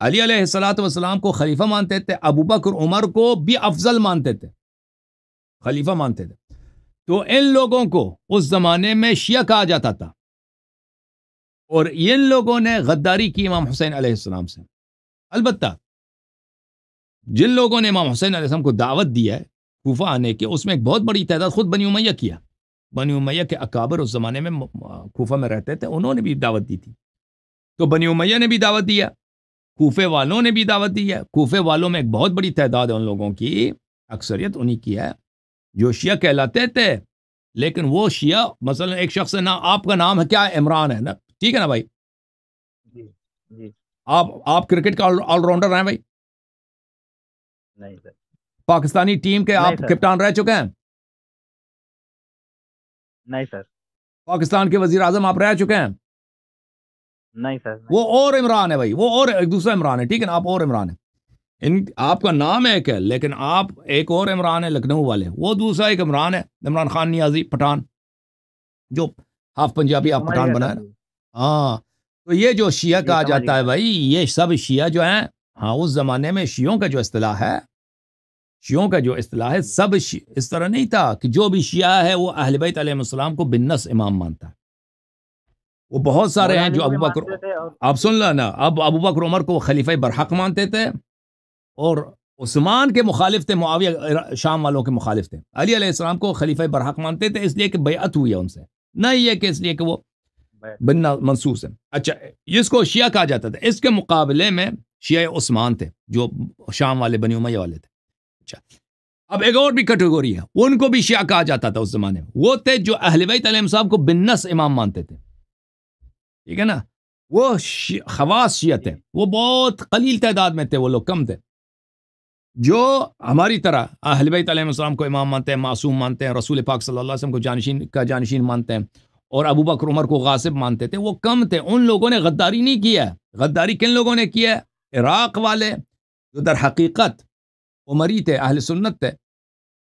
علی علیہ الصلوۃ والسلام کو خلیفہ مانتے تھے، ابو بکر عمر کو بھی افضل مانتے تھے، خلیفہ مانتے تھے. تو ان لوگوں کو اس زمانے میں شیعہ کہا جاتا تھا، اور ان لوگوں نے غداری کی امام حسین علیہ السلام سے. البتہ جن لوگوں نے امام حسین علیہ السلام کو دعوت دی ہے کوفہ آنے کی، اس میں ایک بہت بڑی تعداد خود بنی امیہ کیا. بنی امیہ کے اکابر اس زمانے میں کوفہ میں رہتے تھے، انہوں نے بھی دعوت دی تھی. تو بنی امیہ نے بھی دعوت دیا، کوفے والوں نے بھی دعوت دی ہے. کوفے والوں میں ایک بہت بڑی تعداد ہے ان لوگوں کی، اکثریت انہی کی ہے جو شیعہ کہلاتے تھے. لیکن وہ شیعہ مثلا ایک شخص ہے نا، آپ کا نام ہے کیا، عمران ہے نا، ٹھیک ہے نا بھائی، جی جی. آپ کرکٹ کا آل راؤنڈر ہیں بھائی، نہیں سر. پاکستانی ٹیم کے آپ نہیں سر. کپتان رہ چکے ہیں، نہیں سر. پاکستان کے وزیر اعظم آپ رہ چکے ہیں. نہیں سر. وہ اور عمران ہے بھائی، وہ اور ایک دوسرا عمران ہے، ٹھیک ہے نا، آپ اور عمران ہے. آپ کا نام ایک ہے لیکن آپ ایک اور عمران ہے لکھنؤ والے، وہ دوسرا ایک عمران ہے، عمران خان نیازی پٹھان، جو ہاف پنجابی آپ سمجھ پٹھان گیا بنا ہے سر نا. جی. ہاں، تو یہ جو شیعہ جی کہا سمجھ جاتا ہے گیا. بھائی، یہ سب شیعہ جو ہیں، ہاں اس زمانے میں شیعوں کا جو اصطلاح ہے، شیعوں کا جو اصطلاح ہے، سب اس طرح نہیں تھا کہ جو بھی شیعہ ہے وہ اہل بیت علیہ السلام کو بالنص امام مانتا ہے. وہ بہت سارے مولا ہیں علی جو کو بھی ابو بکر، مانتے تھے اور آپ سن لو نا، اب ابو بکر عمر کو خلیفہ برحق مانتے تھے، اور عثمان کے مخالف تھے، معاویہ شام والوں کے مخالف تھے. علی علیہ السلام کو خلیفہ برحق مانتے تھے اس لیے کہ بیعت ہوئی ہے ان سے، نہ یہ کہ اس لیے کہ وہ بن منصوص ہے. اچھا، اس کو شیعہ کہا جاتا تھا. اس کے مقابلے میں شیعہ عثمان تھے جو شام والے بنی امیہ والے تھے. اچھا، اب ایک اور بھی کیٹیگوری ہے، ان کو بھی شیعہ کہا جاتا تھا اس زمانے میں. وہ تھے جو اہل بیت علیہ السلام کو بالنص امام مانتے تھے، ٹھیک ہے نا. وہ خواص شیعہ تھے، وہ بہت قلیل تعداد میں تھے، وہ لوگ کم تھے، جو ہماری طرح اہل بیت علیہ السلام کو امام مانتے ہیں، معصوم مانتے ہیں، رسول پاک صلی اللہ علیہ وسلم کو جانشین مانتے ہیں، اور ابو بکر عمر کو غاصب مانتے تھے. وہ کم تھے. ان لوگوں نے غداری نہیں کیا ہے. غداری کن لوگوں نے کیا ہے؟ عراق والے، جو در حقیقت عمری تھے، اہل سنت تھے،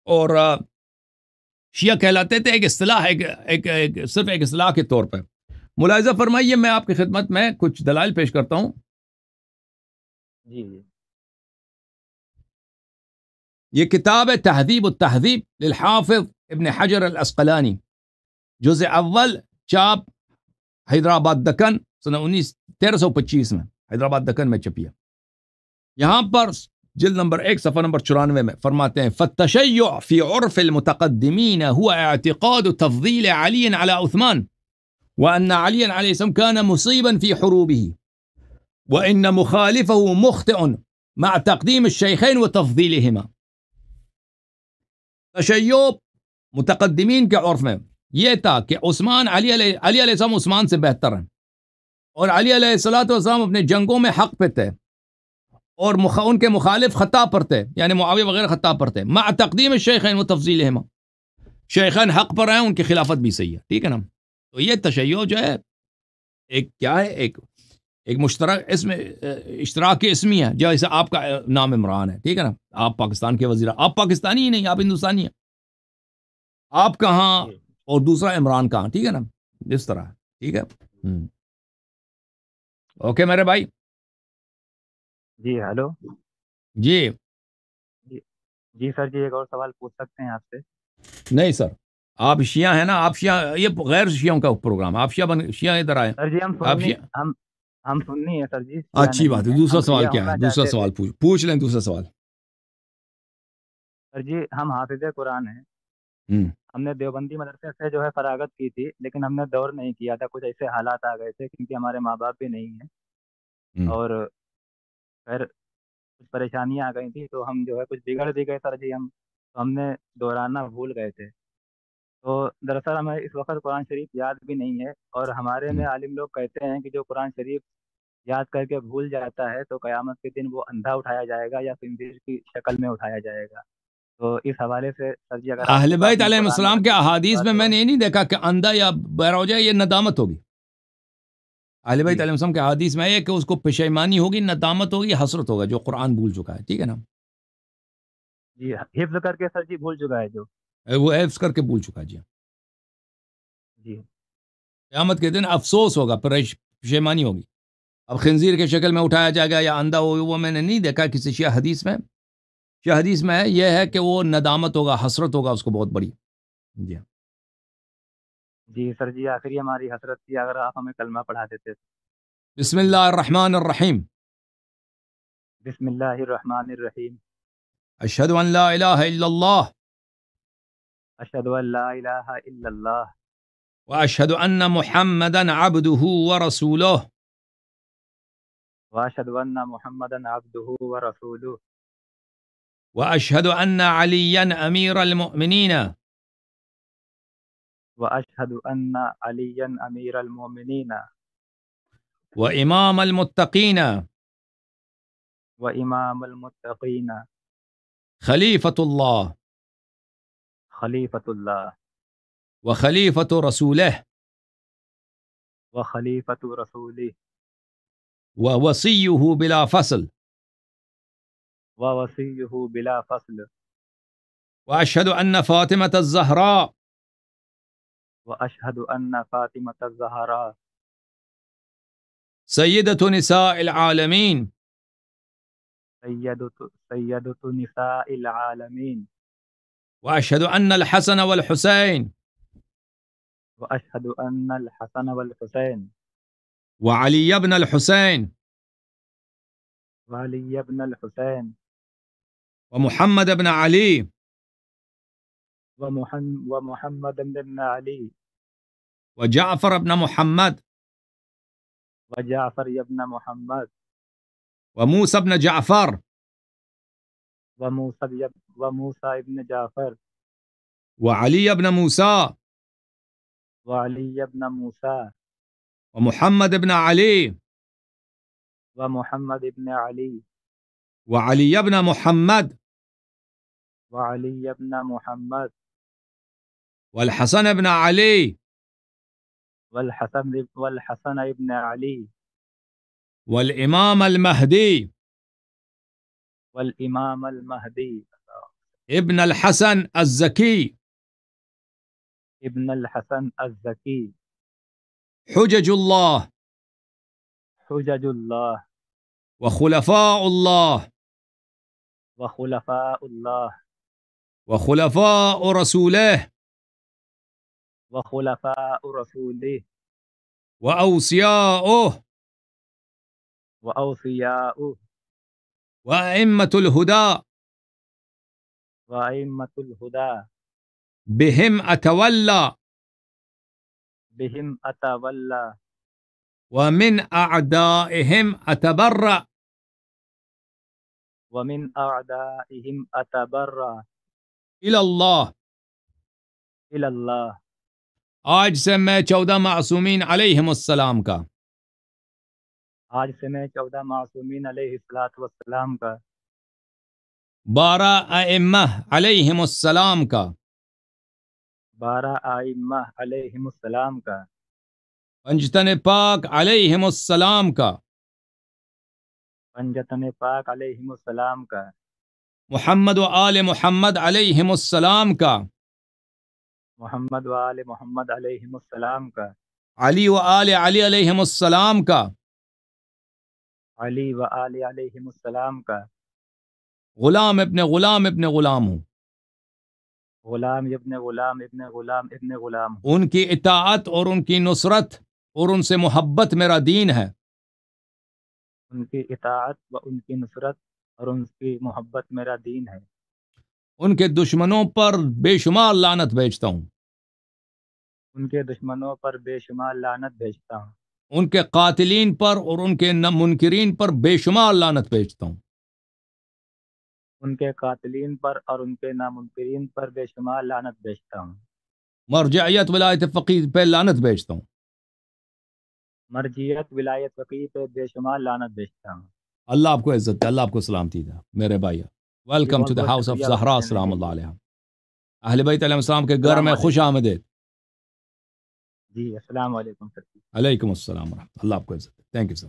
اور شیعہ کہلاتے تھے. ایک اصطلاح، صرف ایک اصطلاح کے طور پر. ملاحظہ فرمائیے، میں آپ کی خدمت میں کچھ دلائل پیش کرتا ہوں. جی جی. یہ کتاب ہے تہذیب التہذیب للحافظ ابن حجر الاسقلانی، جزء اول، چاپ حیدرآباد دکن، سنہ 1325 میں حیدرآباد دکن میں چھپی ہے. یہاں پر جلد نمبر 1 صفحہ نمبر 94 میں فرماتے ہیں: فالتشیع فی عرف المتقدمین هو اعتقاد تفضیل علی علی عثمان، وأن علی علیہ السلام كان مصیبا فی حروبه، وإن مخالفه مخطئ مع تقدیم الشیخین وتفضیلهما. تشیع متقدمین کے عرف میں یہ تھا کہ علی علیہ السلام عثمان سے بہتر ہیں، اور علی علیہ السلام اپنے جنگوں میں حق پہ تھے، اور ان کے مخالف خطا پر تھے، یعنی معاویہ وغیرہ خطا پر تھے. مع تقدیم الشیخین و تفضیلہما، شیخین حق پر ہیں، ان کی خلافت بھی صحیح ہے، ٹھیک ہے نا. تو یہ تشیع جو ہے ایک کیا ہے، ایک مشترک اسم، اشتراک اسمی ہے. جیسے آپ کا نام عمران ہے، ٹھیک ہے نا، آپ پاکستان کے وزیر، آپ پاکستانی ہی نہیں، آپ ہندوستانی ہیں. آپ کہاں اور دوسرا عمران کہاں، ٹھیک ہے نا، اس طرح، ٹھیک ہے. اوکے میرے بھائی. جی ہلو. جی جی سر جی، ایک اور سوال پوچھ سکتے ہیں آپ سے؟ نہیں سر، آپ شیعہ ہیں نا، آپ شیعہ، یہ غیر شیعوں کا پروگرام، آپ شیعہ ادھر آئے. سر جی ہم آپ سننی، شیعہ، ہم سننی ہے سر جی، شیعہ اچھی نہیں بات ہے. ہے، دوسرا ہم سوال شیعہ کیا ہے؟ ہونا دوسرا چاہتے سوال تھے. پوچھ لیں. دوسرا سوال. سر جی ہم حافظ قرآن ہیں. ہم نے دیوبندی مدرسے سے جو ہے فراغت کی تھی، لیکن ہم نے دور نہیں کیا تھا، کچھ ایسے حالات آ گئے تھے کیونکہ ہمارے ماں باپ بھی نہیں ہیں، اور پھر کچھ پریشانیاں آ گئی تھی، تو ہم جو ہے کچھ بگڑ بھی گئے سر جی. ہم نے دہرانا بھول گئے تھے. تو دراصل ہمیں اس وقت قرآن شریف یاد بھی نہیں ہے، اور ہمارے میں عالم لوگ کہتے ہیں کہ جو قرآن شریف یاد کر کے بھول جاتا ہے تو قیامت کے دن وہ اندھا اٹھایا جائے گا یا خنزیر کی شکل میں اٹھایا جائے گا. تو اس حوالے سے سر جی اگر آپ اہل کے پاس بیت میں علیہ قرآن السلام کے مجید کی احادیث میں بات میں ہو. نے یہ نہیں دیکھا کہ اندھا یا بہرا ہو جائے، یہ ندامت ہوگی. اہل بیت جی علیہ السلام کے احادیث میں ہے کہ اس کو پشیمانی ہوگی، ندامت ہوگی، حسرت ہوگا جو قرآن بھول چکا ہے، ٹھیک ہے نا. جی حفظ کر کے سر جی بھول چکا ہے جو. وہ حفظ کر کے بھول چکا. جی، جی قیامت کے دن افسوس ہوگا، پشیمانی ہوگی. اب خنزیر کے شکل میں اٹھایا جائے گا یا اندھا ہو، وہ میں نے نہیں دیکھا کسی شیعہ حدیث میں. شیعہ حدیث میں یہ ہے کہ وہ ندامت ہوگا، حسرت ہوگا اس کو بہت بڑی. جی جی سر جی، آخری ہماری حسرت تھی اگر آپ ہمیں کلمہ پڑھا دیتے. بسم اللہ الرحمن الرحیم. بسم اللہ الرحمن الرحیم. اشہد ان لا الہ الا اللہ اشہد ان لا الہ الا اللہ واشہد ان محمدا عبدہ ورسولہ واشہد ان محمدا عبدہ ورسولہ واشہد ان علیا امیر المؤمنین واشہد ان علیا امیر المومنین وامام المتقین وامام المتقین خلیفۃ اللہ خلیفۃ اللہ وخلیفۃ رسولہ وخلیفۃ رسولہ ووصیہ بلا فصل ووصیہ بلا فصل واشہد ان فاطمۃ الزہراء واشہد ان فاطمۃ الزہراء سیدۃ نساء العالمین سیدۃ نساء العالمین واشہد ان الحسن والحسین واشہد ان الحسن والحسین وعلی بن الحسین وعلی بن الحسین ومحمد بن علی ومحمد بن علی وجعفر بن محمد وجعفر بن محمد وموسى بن جعفر وموسى بن جعفر وعلي بن موسى وعلی بن موسى ومحمد بن علي ومحمد بن علی وعلي بن محمد وعلی بن محمد والحسن بن علي والحسن بن علی والإمام المهدي والامام المہدی ابن الحسن الزكي ابن الحسن الزکی حجج الله حجج اللہ وخلفاء الله وخلفاء اللہ وخلفاء رسوله وخلفاء رسولہ وأوصياؤه وأوصياؤه وأئمة الهدى وأئمة الهدى بهم أتولى بهم أتولى ومن أعدائهم أتبرأ ومن أعدائهم أتبرأ إلى الله. إلى الله. آج سے میں 14 معصومین علیہم السلام کا آج سے میں 14 معصومین علیہ السلام کا 12 ائمہ علیہم السلام کا 12 ائمہ علیہم السلام کا پنجتن پاک علیہم السلام کا پنجتن پاک علیہم السلام کا محمد و آل محمد علیہم السلام کا محمد و آل محمد علیہم السلام کا علی و آل علی علیہم السلام کا علی و آل علیہم السلام کا غلام ابن غلام ابن غلام ہوں. غلام ابن غلام ابن غلام ابن غلام ان کی اطاعت اور ان کی نصرت اور ان سے محبت میرا دین ہے. ان کی اطاعت و ان کی نصرت اور ان کی محبت میرا دین ہے. ان کے دشمنوں پر بے شمار لعنت بھیجتا ہوں. ان کے دشمنوں پر بے شمار لعنت بھیجتا ہوں. ان کے قاتلین پر اور ان کے منکرین پر بے شمار لعنت بھیجتا ہوں. ان کے قاتلین پر اور ان کے نامنکرین پر بے شمار لعنت بھیجتا ہوں. مرجعیت ولایت فقیہ پہ لعنت بھیجتا ہوں. مرجعیت ولایت فقیہ پہ بے شمار لعنت بھیجتا ہوں. اللہ آپ کو عزت دے، اللہ آپ کو سلامتی دے میرے بھائی. Welcome to the house of Zahra سلام اللہ علیہ. اہل بیت علیہ السلام کے گھر میں خوش آمدید. جی السلام علیکم سر. علیکم السلام ورحمۃ اللہ. آپ کو عزت دے. Thank you sir.